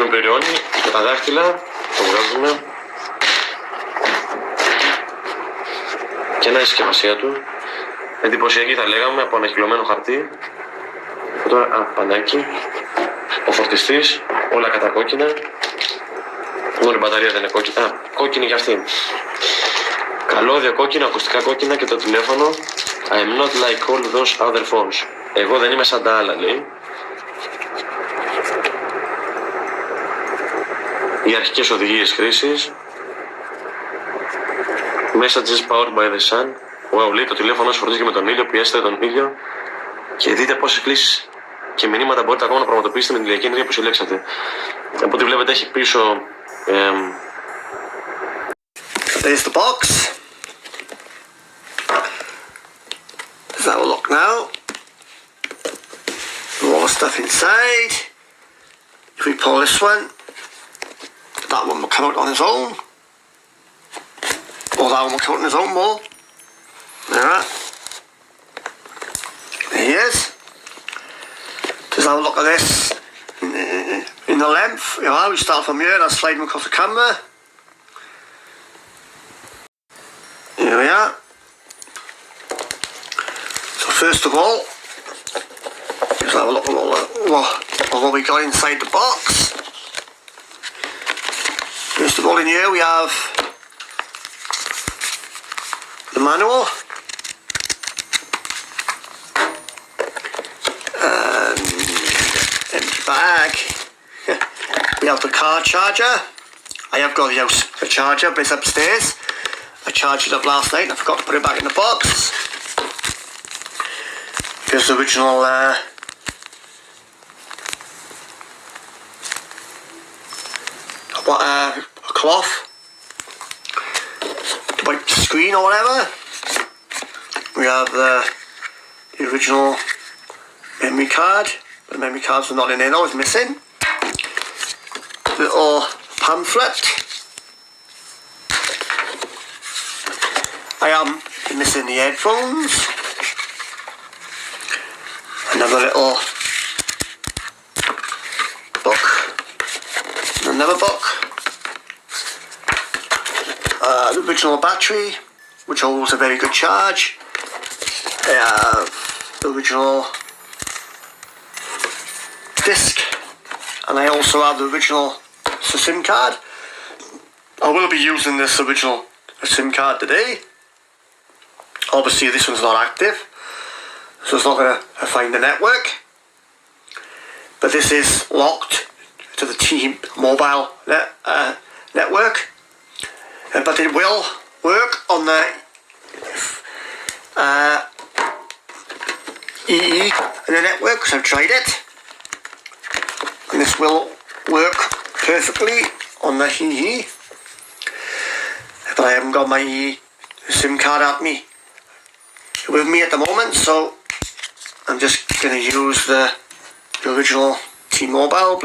πληρώνει με τα δάχτυλα, το βγάζουμε και να η συσκευασία του. Εντυπωσιακή θα λέγαμε, από ανακυκλωμένο χαρτί. Και τώρα, πανάκι, ο φορτιστής, όλα κατακόκκινα. Μόνο η μπαταρία δεν είναι κόκκινα, κόκκινη κι αυτή. Καλώδια κόκκινα, ακουστικά κόκκινα και το τηλέφωνο. I'm not like all those other phones. Εγώ δεν είμαι σαν τα άλλα, λέει. Οι αρχικές οδηγίες χρήσης. Messages powered by the sun. Wow, λέει το τηλέφωνο σου φορτίζει και με τον ήλιο, πιέστε τον ήλιο. Και δείτε πόσες κλήσεις και μηνύματα μπορείτε ακόμα να πραγματοποιήσετε με την ηλιακή ενέργεια που συλλέξατε. Από ό,τι βλέπετε έχει πίσω... There's the box. Let's have a look now. All the stuff inside. If we pull this one, that one will come out on its own. Or that one will come out on its own more. Alright. There he is. Just have a look at this. In the length, you know, we start from here and I slide him across the camera. Here we are. So first of all, just have a look at what we got inside the box. First of all, in here we have the manual. And empty bag. We have the car charger. I have got the charger, but it's upstairs. I charged it up last night and I forgot to put it back in the box. Here's the original a cloth, white screen or whatever. We have the original memory card. The memory cards are not in there though, it's missing. Little pamphlet. I am missing the headphones. Another little book. Another book. The original battery, which holds a very good charge. I have the original disc, and I also have the original SIM card. I will be using this original SIM card today. Obviously this one's not active, so it's not going to find the network, but this is locked to the T-Mobile network, but it will work on the EE in the network because I've tried it, and this will work perfectly on the EE, but I haven't got my EE SIM card with me at the moment, so I'm just going to use the original T-Mobile.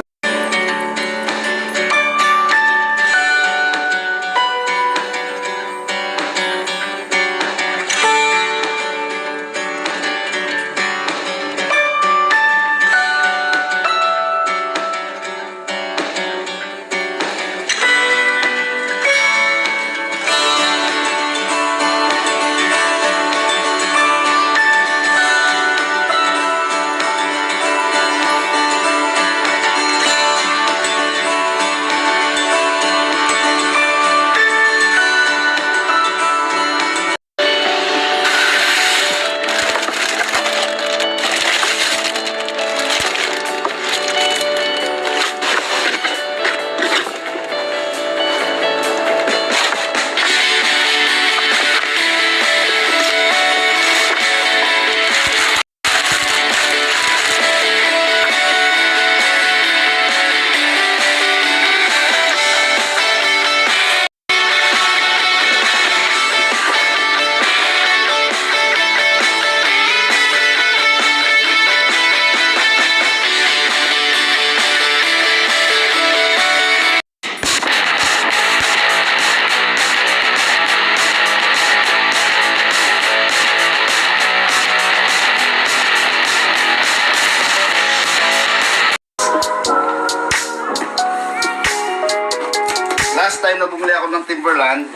Timberland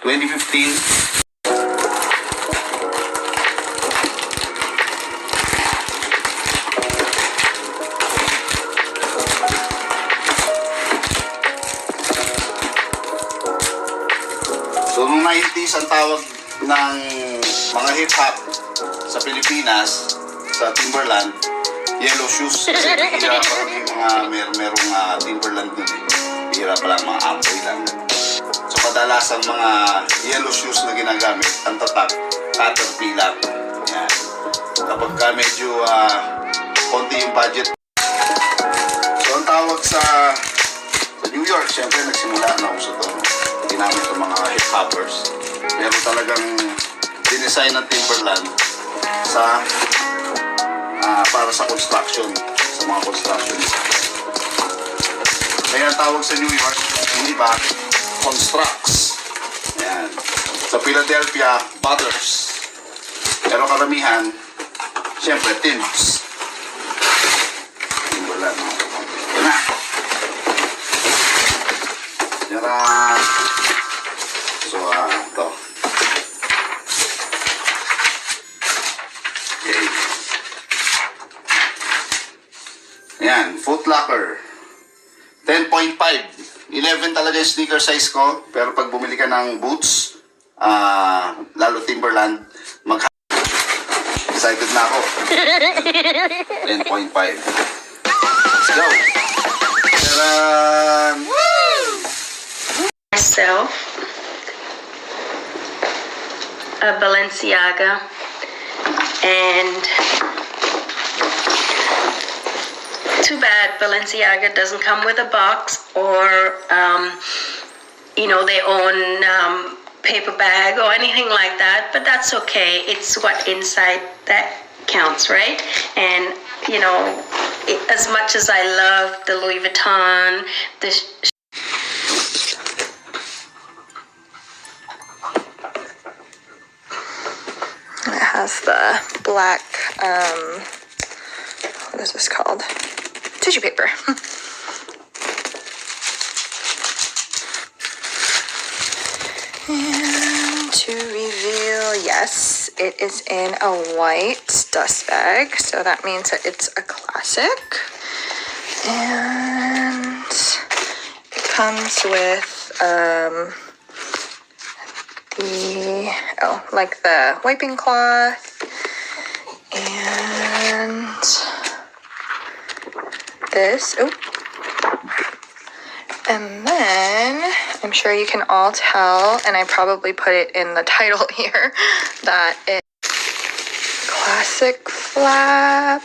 2015. So, nung 90s, ang tawag ng mga hip-hop sa Pilipinas, sa Timberland, yellow shoes. Kasi bihira pa lang yung mga merong Timberland dun eh. Bihira pa lang, mga amboy lang. So, kadalasang mga yellow shoes na ginagamit, ang tatak, Caterpillar. Yan. Kapag ka medyo konti yung budget. So, ang tawag sa New York, siyempre nagsimula na uso to. Ginamit ng mga hip-hoppers. Pero talagang dinesign ng Timberland sa para sa construction, sa mga construction. Kaya ang tawag sa New York, hindi ba, constructs. Ayan. Sa Philadelphia, butters. Pero karamihan, siyempre, Timbs. Timberland. Yan na. Yan. So, ito. Okay. Ayan, Foot Locker. 10.5. 11 talaga yung sneaker size ko. Pero pag bumili ka ng boots, lalo Timberland, excited na ako. 10.5. Let's go. Taran! Myself, a Balenciaga, and too bad Balenciaga doesn't come with a box or they own paper bag or anything like that, but that's okay. It's what inside that counts, right? And as much as I love the Louis Vuitton, it has the black, what is this called? Tissue paper. And to reveal, yes, it is in a white dust bag, so that means that it's a classic. And it comes with the wiping cloth and this. And then I'm sure you can all tell, and I probably put it in the title here, that it's classic flap.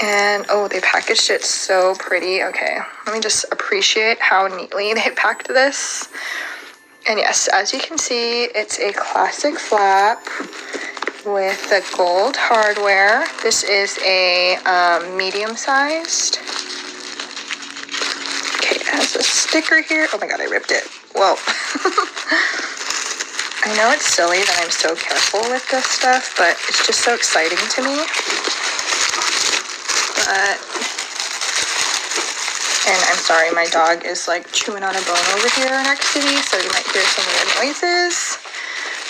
And they packaged it so pretty. Okay, let me just appreciate how neatly they packed this. And yes, as you can see, it's a classic flap with the gold hardware. This is a medium-sized. Okay, it has a sticker here. Oh my god, I ripped it. Whoa. I know it's silly that I'm so careful with this stuff, but it's just so exciting to me. And I'm sorry, my dog is like chewing on a bone over here next to me, so you might hear some weird noises.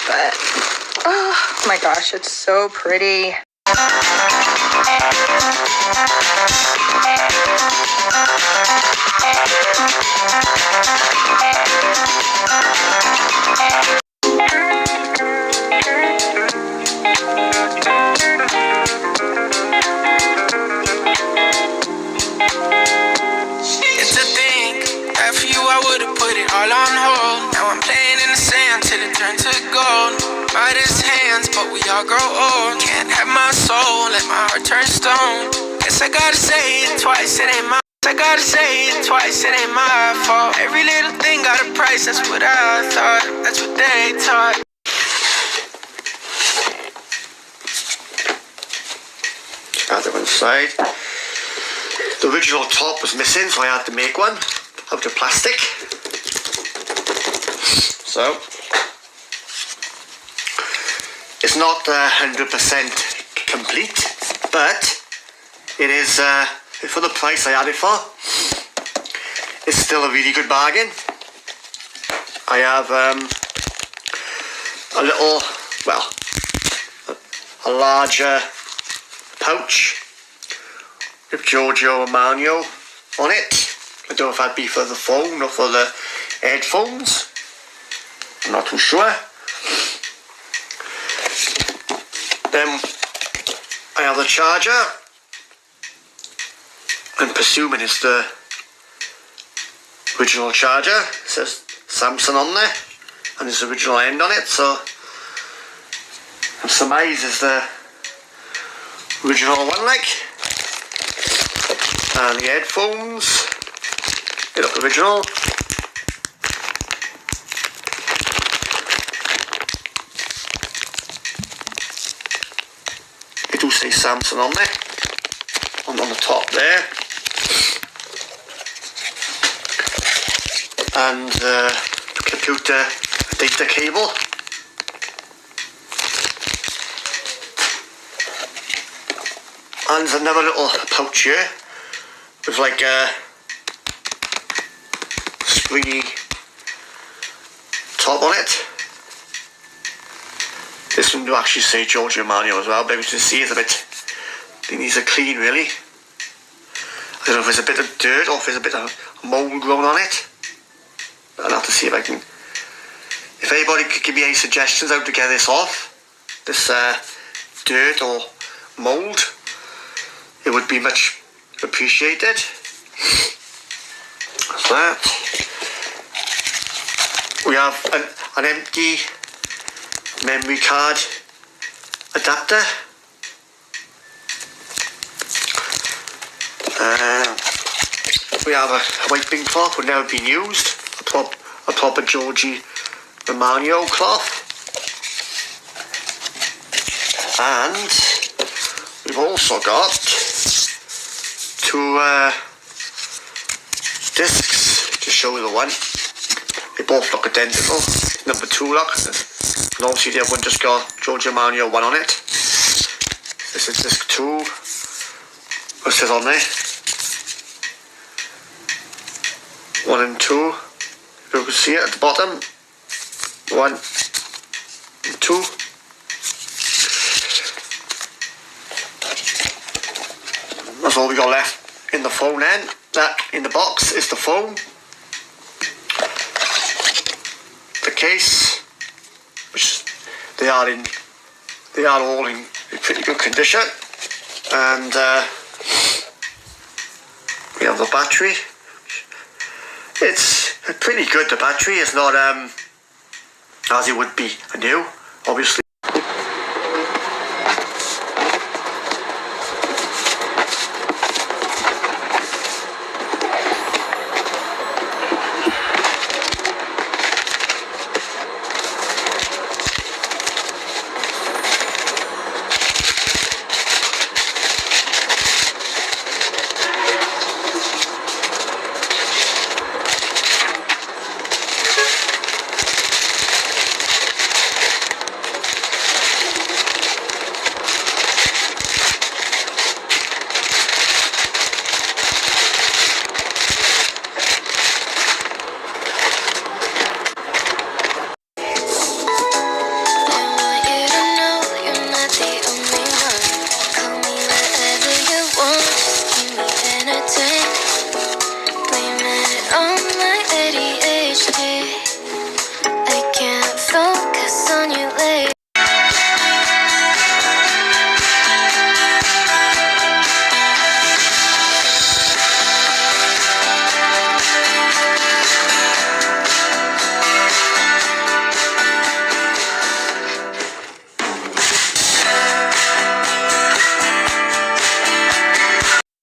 But, oh my gosh, it's so pretty. All on hold. Now I'm playing in the sand till it turns to gold. Midas hands, but we all grow old. Can't have my soul, let my heart turn stone. Guess I gotta say it twice, it ain't my. I gotta say it twice, it ain't my fault. Every little thing got a price, that's what I thought. That's what they taught. Other one side. The original top was missing, so I had to make one out of plastic. So it's not 100% complete, but it is for the price I had it for. still a really good bargain. I have a little, well, a larger pouch with Giorgio Armani on it. I don't know if that'd be for the phone or for the headphones. I'm not too sure. Then I have the charger. I'm presuming it's the original charger. It says Samsung on there and there's the original end on it, so I'm surmised is the original one, like. And the headphones, they look original. They do say Samsung on there, on the top there. And the computer data cable. And there's another little pouch here with like a springy top on it. This one do actually say Giorgio Armani as well, but you can see it's a bit, it needs a clean really. I don't know if there's a bit of dirt or if there's a bit of mould growing on it. I'll have to see if I can, if anybody could give me any suggestions how to get this off, this dirt or mould, it would be much appreciated. That's that. We have an empty memory card adapter. We have a white bin cloth which never been used, a proper Giorgio Armani cloth, and we've also got two discs to show you the one. They both look identical. Number 2 look, and obviously the other one just got Giorgio Armani 1 on it. This is disc 2. What says on there? 1 and 2. You can see it at the bottom. 1 and 2. That's all we got left in the phone then. That in the box is the phone. The case, which they are all in pretty good condition. And we have the battery. It's pretty good, the battery. It's not as it would be new, obviously.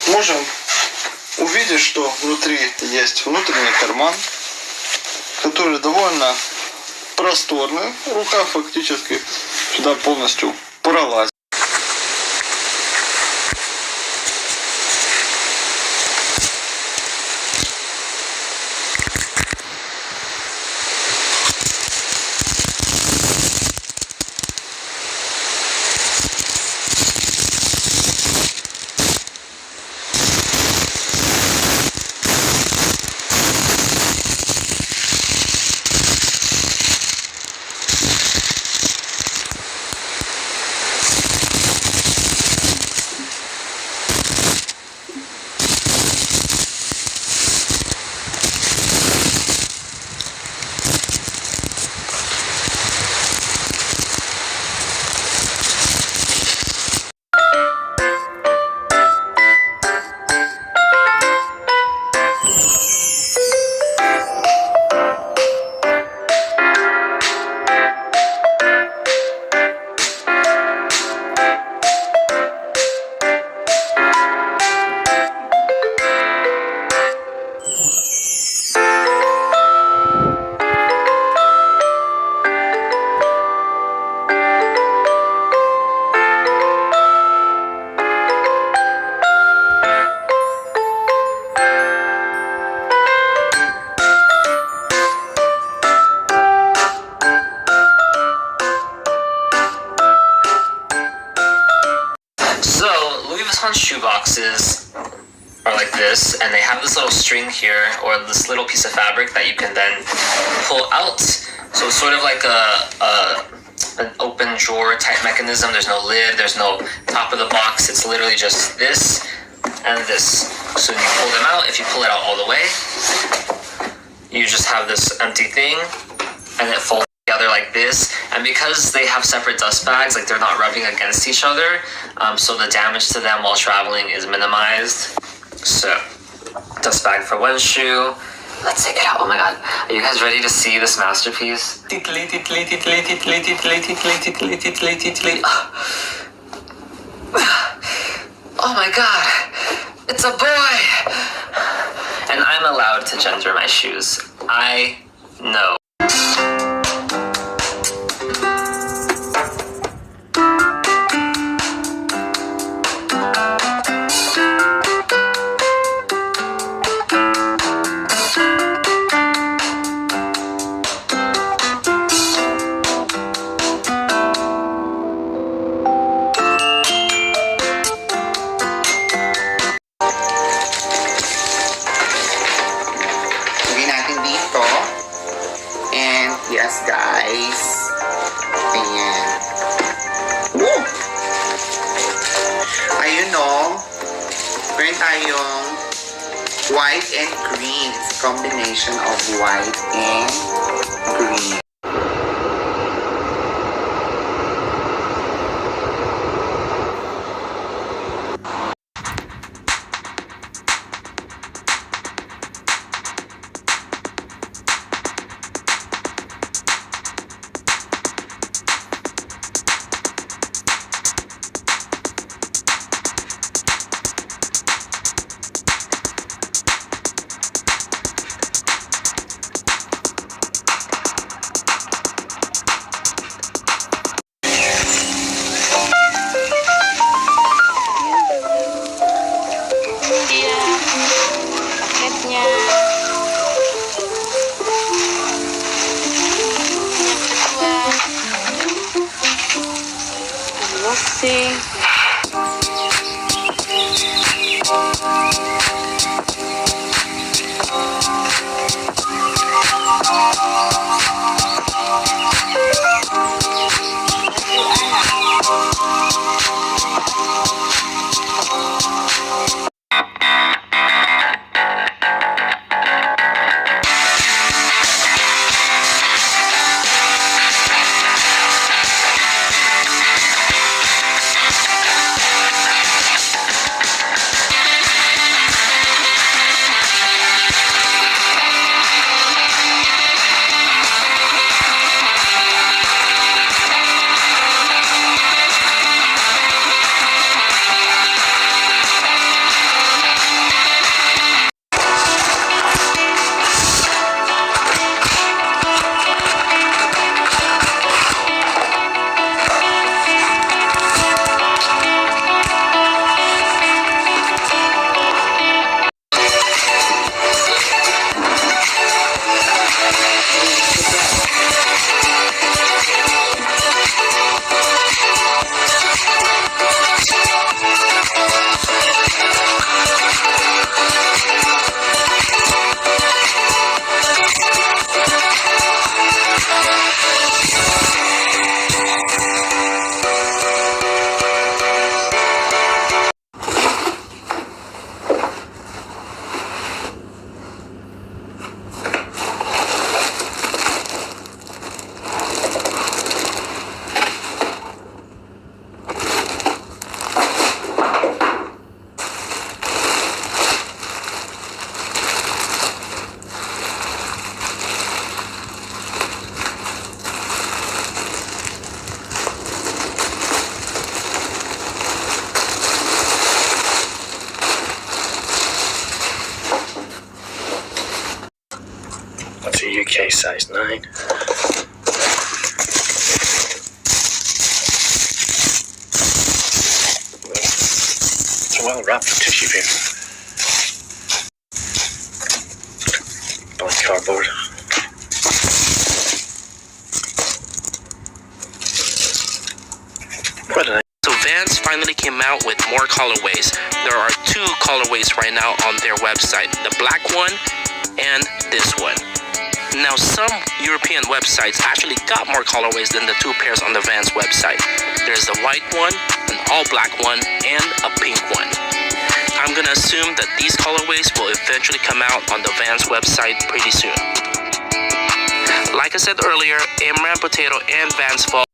Можем увидеть, что внутри есть внутренний карман, который довольно просторный. Рука фактически сюда полностью пролазит. shoe boxes are like this, and they have this little string here, or this little piece of fabric that you can then pull out. So it's sort of like an open drawer type mechanism. There's no lid, there's no top of the box. It's literally just this and this. So when you pull them out, if you pull it out all the way, you just have this empty thing, and it folds together like this. And because they have separate dust bags, like they're not rubbing against each other, so the damage to them while traveling is minimized. So, dust bag for one shoe. Let's take it out. Oh my god. Are you guys ready to see this masterpiece? Oh my god. It's a boy! And I'm allowed to gender my shoes. I know. Yes, guys. Ayan. Woo! Ayun, no? Meron tayong white and green. It's a combination of white and green. That's a UK size 9. It's a well wrapped tissue paper. Black cardboard. Quite a nice. So Vans finally came out with more colorways. There are 2 colorways right now on their website, the black one and this one. Now, some European websites actually got more colorways than the 2 pairs on the Vans website. There's the white one, an all black one, and a pink one. I'm gonna assume that these colorways will eventually come out on the Vans website pretty soon. Like I said earlier, Amaranth Potato and Vans fall.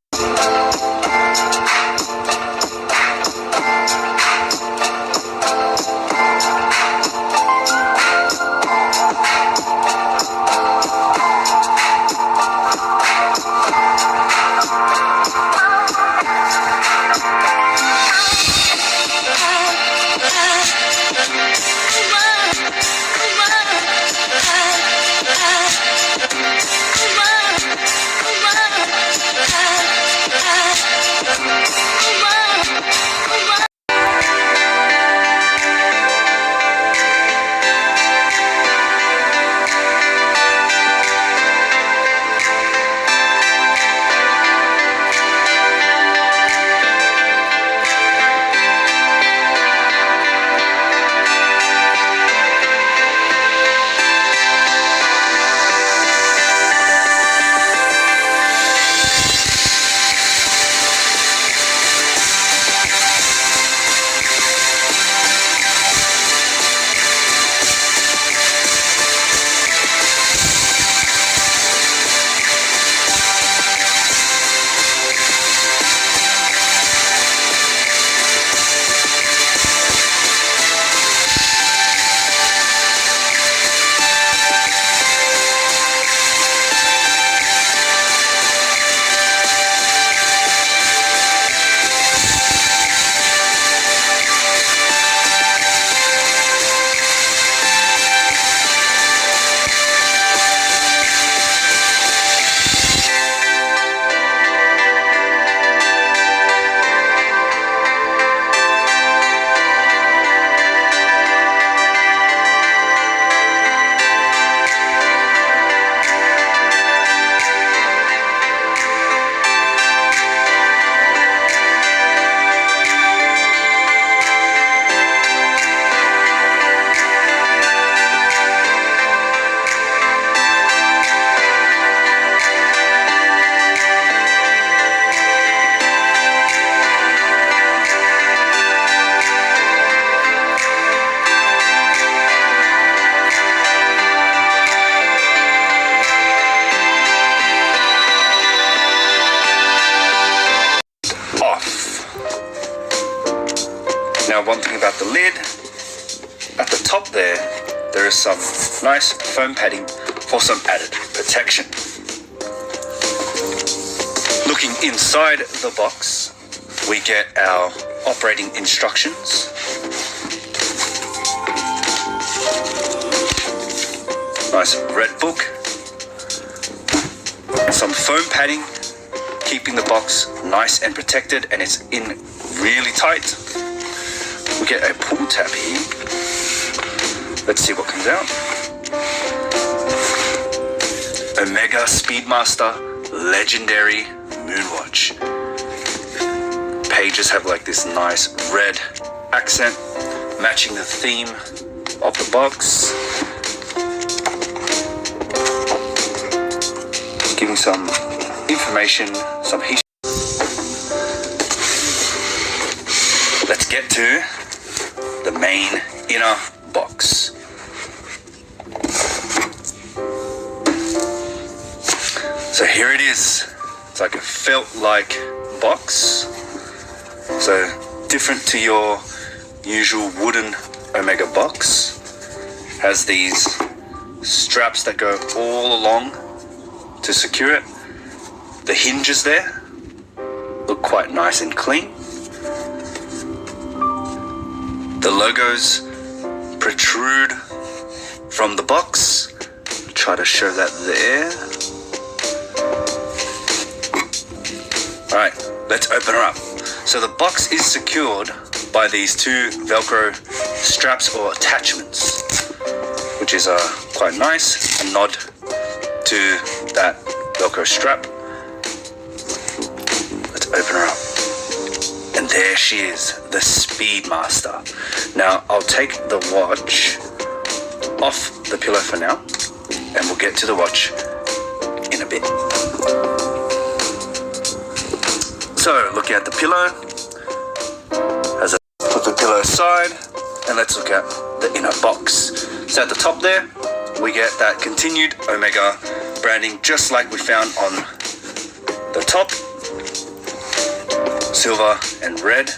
Now, one thing about the lid, at the top there is some nice foam padding for some added protection. Looking inside the box, we get our operating instructions. Nice red book. Some foam padding, keeping the box nice and protected, and it's in really tight. We get a pull tab here. Let's see what comes out. Omega Speedmaster Legendary Moonwatch. Pages have like this nice red accent, matching the theme of the box. Just giving some information, some history. Let's get to the main inner box. So here it is. It's like a felt-like box. So different to your usual wooden Omega box. Has these straps that go all along to secure it. The hinges there look quite nice and clean. The logos protrude from the box. Try to show that there. Alright, let's open her up. So the box is secured by these 2 Velcro straps or attachments, which is quite nice, a nod to that Velcro strap. Let's open her up. And there she is, the Speedmaster. Now, I'll take the watch off the pillow for now, and we'll get to the watch in a bit. So, looking at the pillow, put the pillow aside, and let's look at the inner box. So at the top there, we get that continued Omega branding, just like we found on the top. Silver and red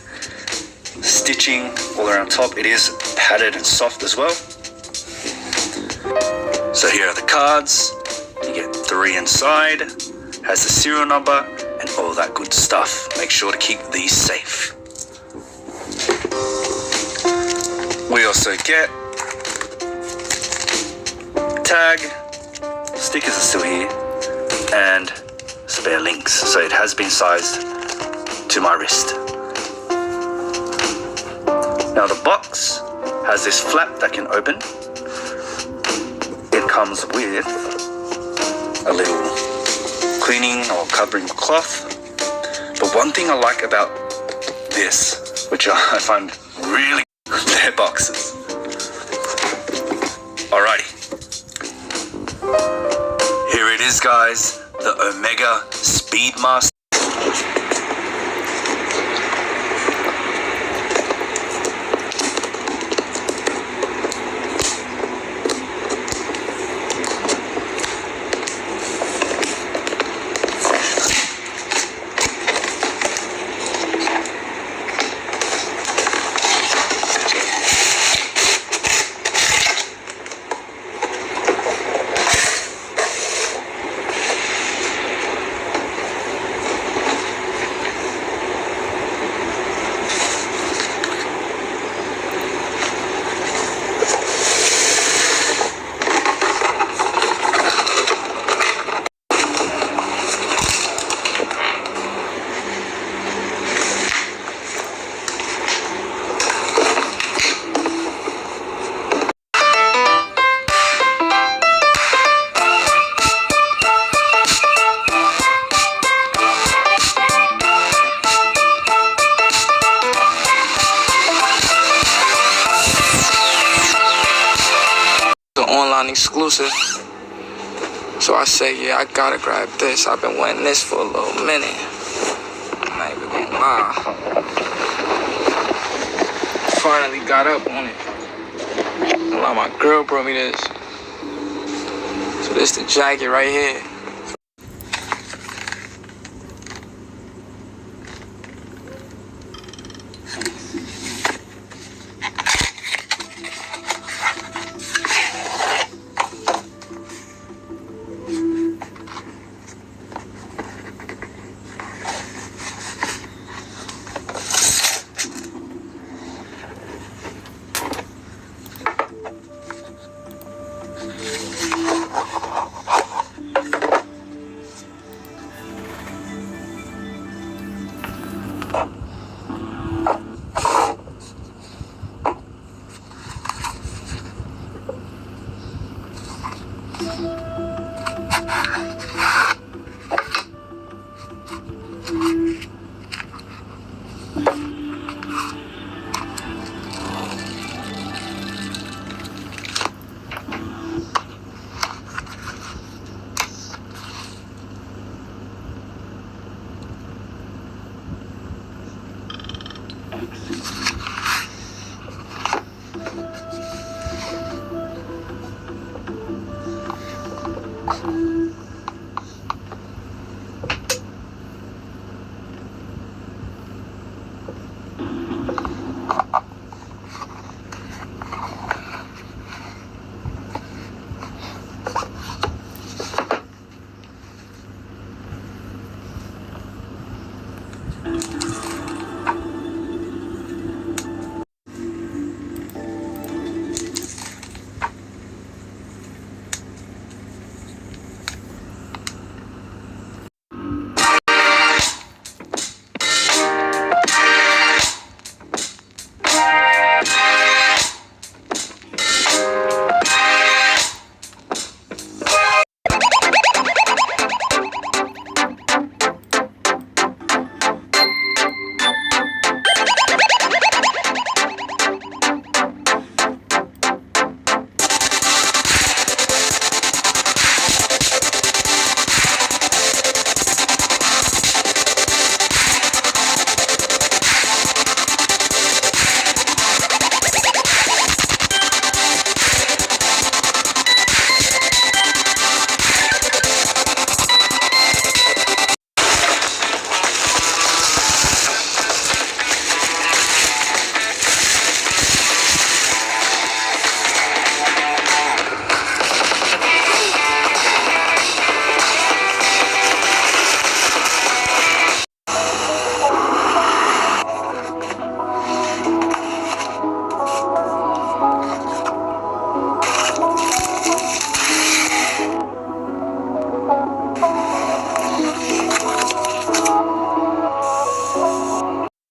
stitching all around top. It is padded and soft as well. So here are the cards. You get 3 inside, has the serial number and all that good stuff. Make sure to keep these safe. We also get tag, stickers are still here, and spare links. So it has been sized to my wrist. Now the box has this flap that can open. It comes with a little cleaning or covering cloth. But one thing I like about this, which I find really good, they're boxes. Alrighty. Here it is, guys, the Omega Speedmaster. Online exclusive. So I say, yeah, I gotta grab this. I've been wanting this for a little minute. I'm not even gonna lie. Finally got up on it. Well, my girl brought me this. So this the jacket right here.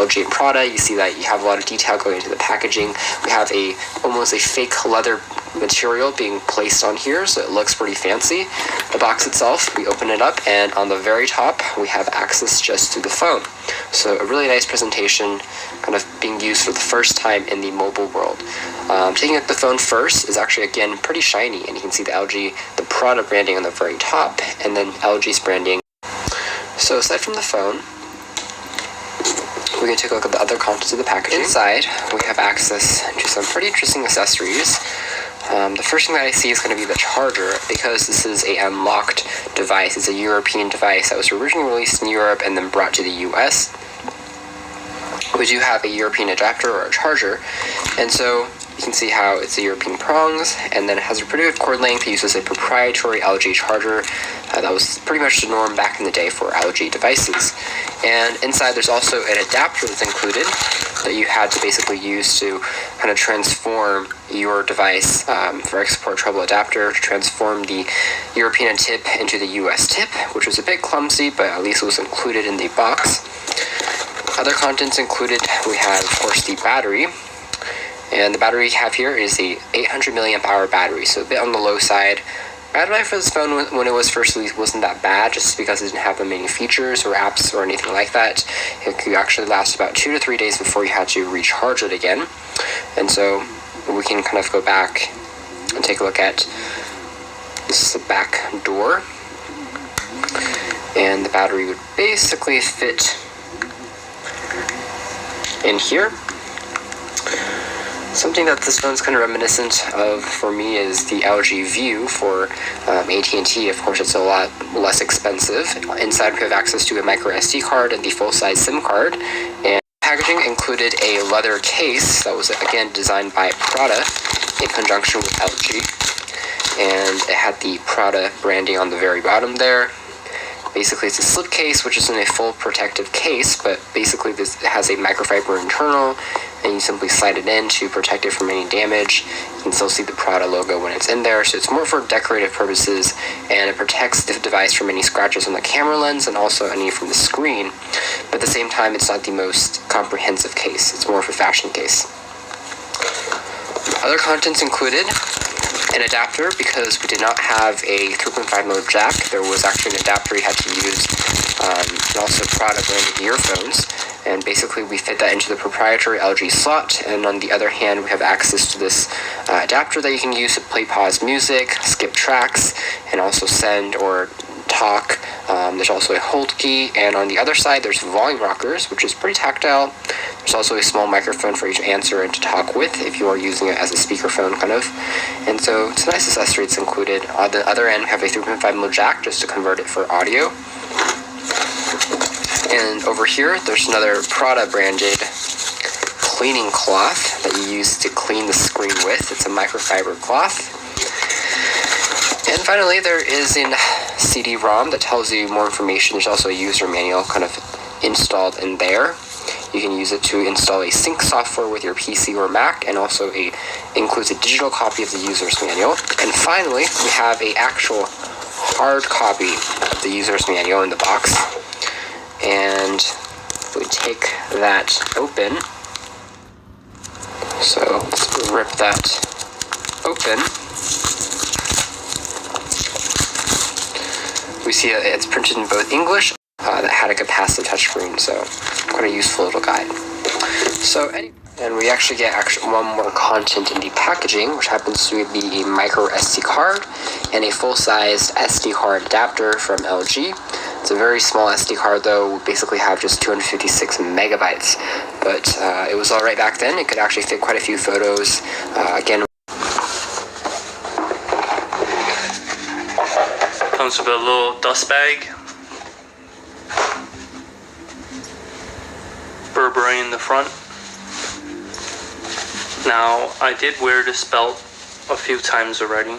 LG and Prada. You see that you have a lot of detail going into the packaging. We have almost a fake leather material being placed on here, so it looks pretty fancy. The box itself, we open it up, and on the very top we have access just to the phone. So a really nice presentation, kind of being used for the first time in the mobile world. Taking up the phone first is actually, again, pretty shiny, and you can see the LG, the Prada branding on the very top, and then LG's branding. So aside from the phone, we're going to take a look at the other contents of the packaging. Inside, we have access to some pretty interesting accessories. The first thing that I see is going to be the charger, because this is a unlocked device. It's a European device that was originally released in Europe and then brought to the US. We do have a European adapter or a charger, and so you can see how it's the European prongs, and then it has a pretty good cord length. It uses a proprietary LG charger that was pretty much the norm back in the day for LG devices. And inside there's also an adapter that's included that you had to basically use to kind of transform your device for export trouble adapter, to transform the European tip into the US tip, which was a bit clumsy, but at least it was included in the box. Other contents included, we have, of course, the battery. And the battery we have here is a 800 milliamp hour battery, so a bit on the low side. Battery life for this phone when it was first released wasn't that bad, just because it didn't have many features or apps or anything like that. It could actually last about 2 to 3 days before you had to recharge it again. And so we can kind of go back and take a look at, this is the back door. And the battery would basically fit in here. Something that this phone's kind of reminiscent of for me is the LG View for AT&T. Of course, it's a lot less expensive. Inside we have access to a micro SD card and the full-size SIM card. And packaging included a leather case that was, again, designed by Prada in conjunction with LG. And it had the Prada branding on the very bottom there. Basically, it's a slip case, which isn't a full protective case, but basically this has a microfiber internal, and you simply slide it in to protect it from any damage. You can still see the Prada logo when it's in there, so it's more for decorative purposes, and it protects the device from any scratches on the camera lens and also any from the screen. But at the same time, it's not the most comprehensive case. It's more of a fashion case. Other contents included an adapter, because we did not have a 3.5mm jack. There was actually an adapter you had to use, and also Prada branded earphones. And basically we fit that into the proprietary LG slot, and on the other hand we have access to this adapter that you can use to play pause music, skip tracks, and also send or talk. There's also a hold key, and on the other side there's volume rockers, which is pretty tactile. There's also a small microphone for you to answer and to talk with if you are using it as a speakerphone, kind of. And so it's a nice accessory it's included. On the other end we have a 3.5mm jack just to convert it for audio. And over here there's another Prada branded cleaning cloth that you use to clean the screen with. It's a microfiber cloth. And finally, there is a CD-ROM that tells you more information. There's also a user manual kind of installed in there. You can use it to install a sync software with your PC or Mac, and also includes a digital copy of the user's manual. And finally, we have an actual hard copy of the user's manual in the box. And we take that open. So let's rip that open. We see that it's printed in both English, that had a capacitive touchscreen, so quite a useful little guide. And we actually get one more content in the packaging, which happens to be a micro SD card and a full-sized SD card adapter from LG. It's a very small SD card, though. We basically have just 256 megabytes, but it was all right back then. It could actually fit quite a few photos. Again, comes with a little dust bag, Burberry in the front. Now, I did wear this belt a few times already.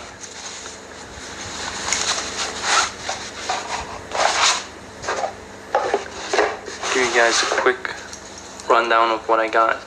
Give you guys a quick rundown of what I got.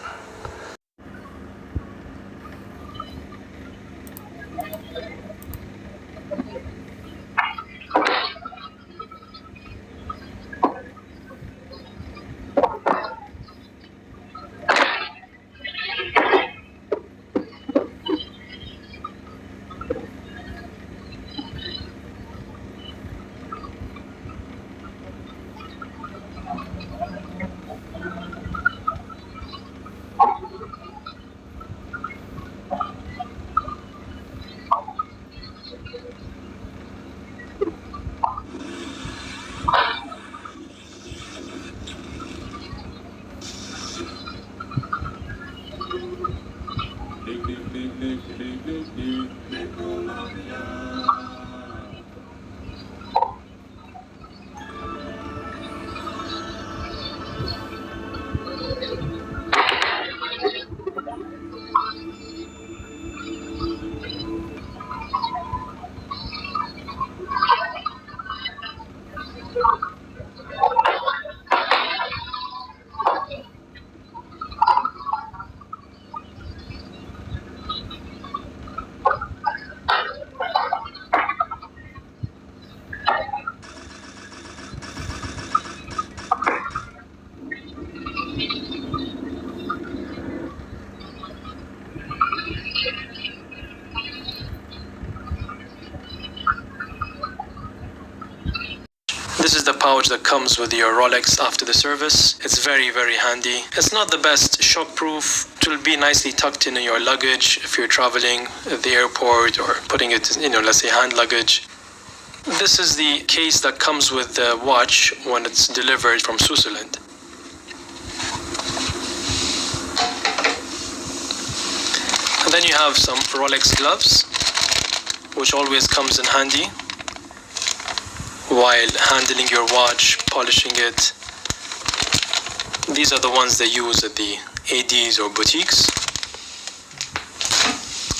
pouch that comes with your Rolex after the service. It's very, very handy. It's not the best shockproof. It will be nicely tucked in your luggage if you're traveling at the airport or putting it, let's say hand luggage. This is the case that comes with the watch when it's delivered from Switzerland. And then you have some Rolex gloves, which always comes in handy while handling your watch, polishing it. These are the ones they use at the ADs or boutiques.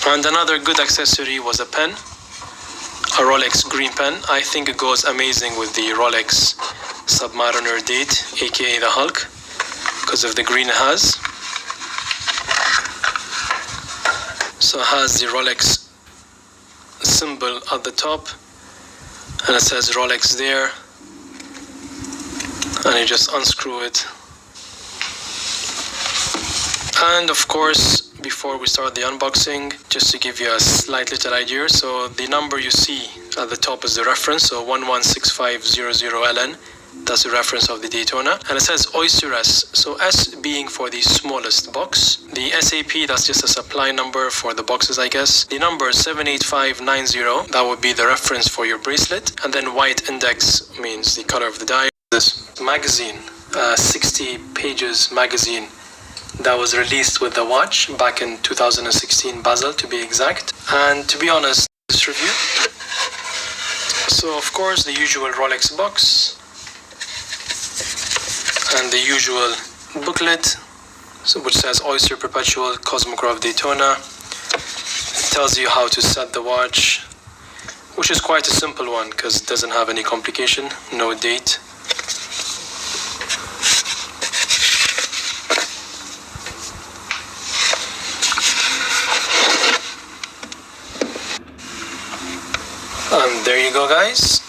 And another good accessory was a pen, a Rolex green pen. I think it goes amazing with the Rolex Submariner date, aka the Hulk, because of the green it has. So it has the Rolex symbol at the top, and it says Rolex there, and you just unscrew it. And of course, before we start the unboxing, just to give you a slight little idea, so the number you see at the top is the reference, so 116500LN. That's the reference of the Daytona. And it says Oyster S, so S being for the smallest box. The SAP, that's just a supply number for the boxes, I guess. The number is 78590, that would be the reference for your bracelet. And then white index means the color of the dial. This magazine, 60 pages magazine, that was released with the watch back in 2016 Basel, to be exact. And to be honest, this review. So of course the usual Rolex box, and the usual booklet, which says Oyster Perpetual Cosmograph Daytona. It tells you how to set the watch, which is quite a simple one because it doesn't have any complication, no date. And there you go, guys.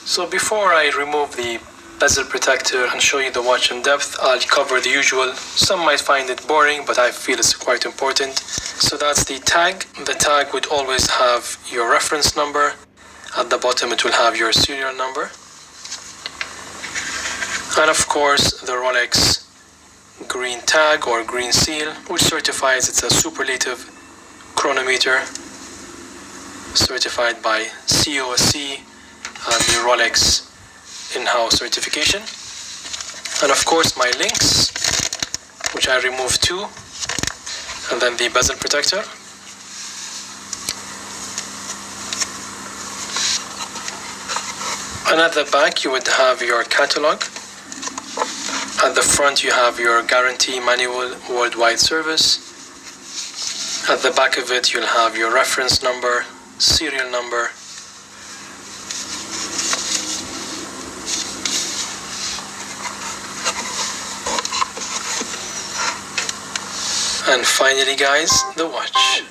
So before I remove the bezel protector and show you the watch in depth, I'll cover the usual. Some might find it boring, but I feel it's quite important. So that's the tag. The tag would always have your reference number. At the bottom it will have your serial number. And of course the Rolex green tag or green seal, which certifies it's a superlative chronometer, certified by COSC and the Rolex in-house certification. And of course my links, which I removed too, and then the bezel protector. And at the back you would have your catalog. At the front you have your guarantee manual, worldwide service. At the back of it you'll have your reference number, serial number, and finally, guys, the watch.